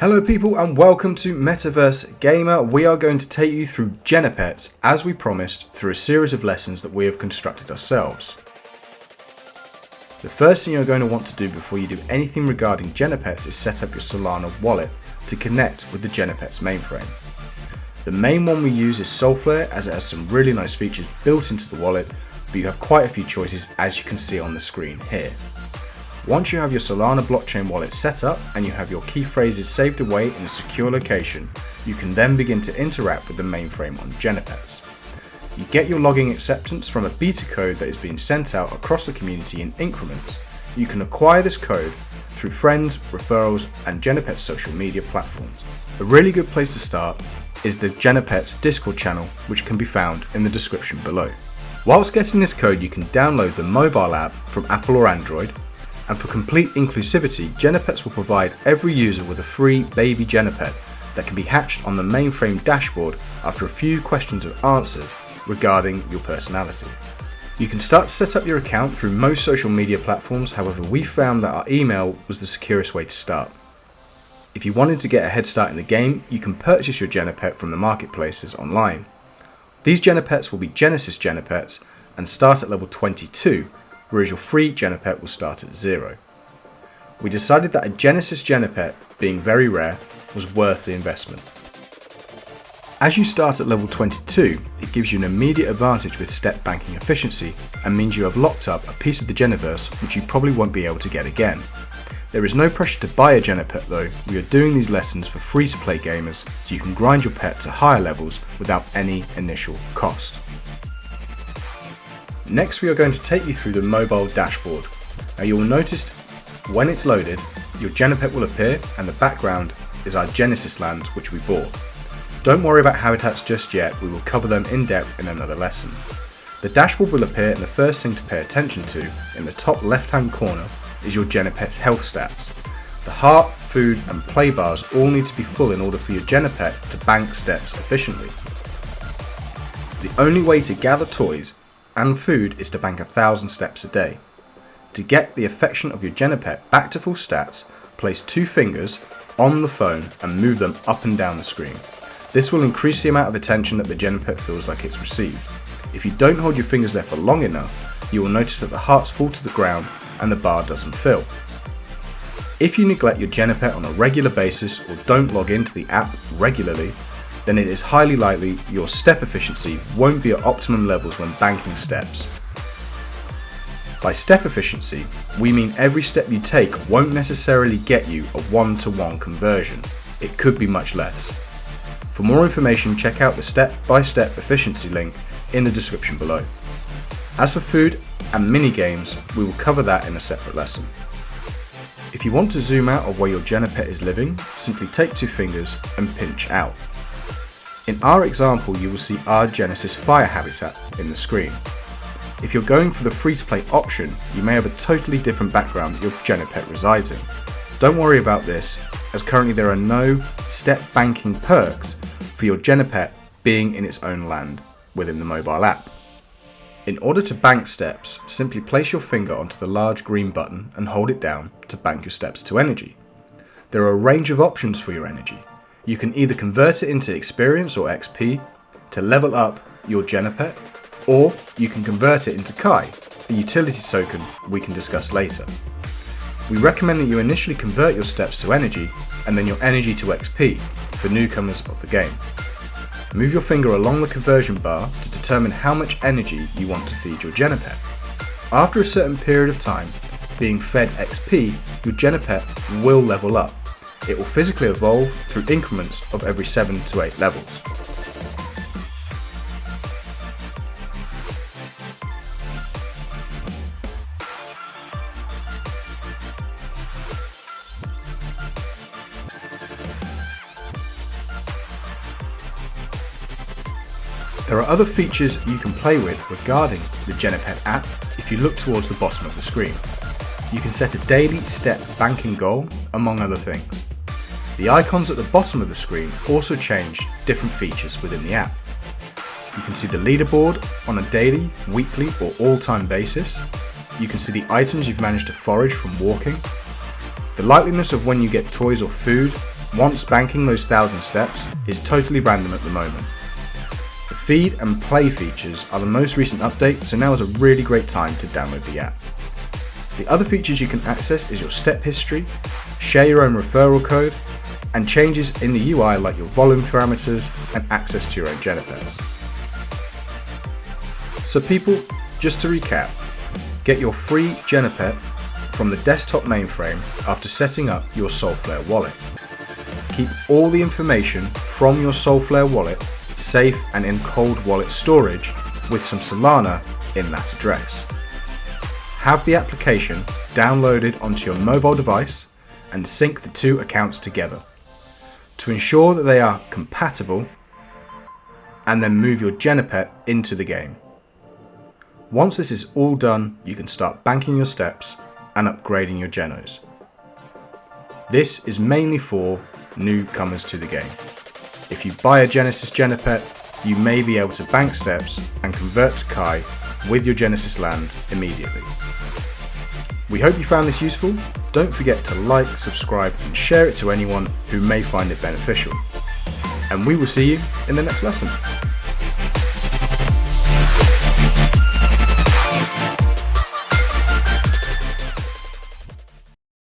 Hello people and welcome to Metaverse Gamer. We are going to take you through Genopets as we promised through a series of lessons that we have constructed ourselves. The first thing you're going to want to do before you do anything regarding Genopets is set up your Solana wallet to connect with the Genopets mainframe. The main one we use is Solflare as it has some really nice features built into the wallet, but you have quite a few choices as you can see on the screen here. Once you have your Solana blockchain wallet set up and you have your key phrases saved away in a secure location, you can then begin to interact with the mainframe on Genopets. You get your logging acceptance from a beta code that is being sent out across the community in increments. You can acquire this code through friends, referrals and Genopets social media platforms. A really good place to start is the Genopets Discord channel, which can be found in the description below. Whilst getting this code, you can download the mobile app from Apple or Android. And for complete inclusivity, Genopets will provide every user with a free baby Genopet that can be hatched on the mainframe dashboard after a few questions are answered regarding your personality. You can start to set up your account through most social media platforms, however we found that our email was the securest way to start. If you wanted to get a head start in the game, you can purchase your Genopet from the marketplaces online. These Genopets will be Genesis Genopets and start at level 22, whereas your free Genopet will start at 0. We decided that a Genesis Genopet, being very rare, was worth the investment. As you start at level 22, it gives you an immediate advantage with step banking efficiency and means you have locked up a piece of the Genoverse which you probably won't be able to get again. There is no pressure to buy a Genopet though, we are doing these lessons for free to play gamers so you can grind your pet to higher levels without any initial cost. Next we are going to take you through the mobile dashboard. Now you will notice when it's loaded, your Genopet will appear and the background is our Genesis land which we bought. Don't worry about habitats just yet, we will cover them in depth in another lesson. The dashboard will appear and the first thing to pay attention to in the top left hand corner is your Genopet's health stats. The heart, food and play bars all need to be full in order for your Genopet to bank steps efficiently. The only way to gather toys and food is to bank 1,000 steps a day. To get the affection of your Genopet back to full stats, place 2 fingers on the phone and move them up and down the screen. This will increase the amount of attention that the Genopet feels like it's received. If you don't hold your fingers there for long enough, you will notice that the hearts fall to the ground and the bar doesn't fill. If you neglect your Genopet on a regular basis or don't log into the app regularly, then it is highly likely your step efficiency won't be at optimum levels when banking steps. By step efficiency, we mean every step you take won't necessarily get you a 1-to-1 conversion. It could be much less. For more information, check out the step-by-step efficiency link in the description below. As for food and mini games, we will cover that in a separate lesson. If you want to zoom out of where your Genopet is living, simply take 2 fingers and pinch out. In our example, you will see our Genesis Fire habitat in the screen. If you're going for the free-to-play option, you may have a totally different background that your Genopet resides in. Don't worry about this, as currently there are no step banking perks for your Genopet being in its own land within the mobile app. In order to bank steps, simply place your finger onto the large green button and hold it down to bank your steps to energy. There are a range of options for your energy. You can either convert it into experience or XP to level up your Genopet, or you can convert it into Kai, a utility token we can discuss later. We recommend that you initially convert your steps to energy and then your energy to XP for newcomers of the game. Move your finger along the conversion bar to determine how much energy you want to feed your Genopet. After a certain period of time being fed XP, your Genopet will level up. It will physically evolve through increments of every 7 to 8 levels. There are other features you can play with regarding the Genopet app if you look towards the bottom of the screen. You can set a daily step banking goal, among other things. The icons at the bottom of the screen also change different features within the app. You can see the leaderboard on a daily, weekly or all-time basis. You can see the items you've managed to forage from walking, the likeliness of when you get toys or food, once banking those 1,000 steps is totally random at the moment. The feed and play features are the most recent update, so now is a really great time to download the app. The other features you can access is your step history, share your own referral code, and changes in the UI like your volume parameters and access to your own Genopets. So people, just to recap, get your free Genopet from the desktop mainframe after setting up your Solflare wallet. Keep all the information from your Solflare wallet safe and in cold wallet storage with some Solana in that address. Have the application downloaded onto your mobile device and sync the two accounts together to ensure that they are compatible, and then move your Genopet into the game. Once this is all done, you can start banking your steps and upgrading your Genos. This is mainly for newcomers to the game. If you buy a Genesis Genopet, you may be able to bank steps and convert to Kai with your Genesis land immediately. We hope you found this useful. Don't forget to like, subscribe and share it to anyone who may find it beneficial. And we will see you in the next lesson.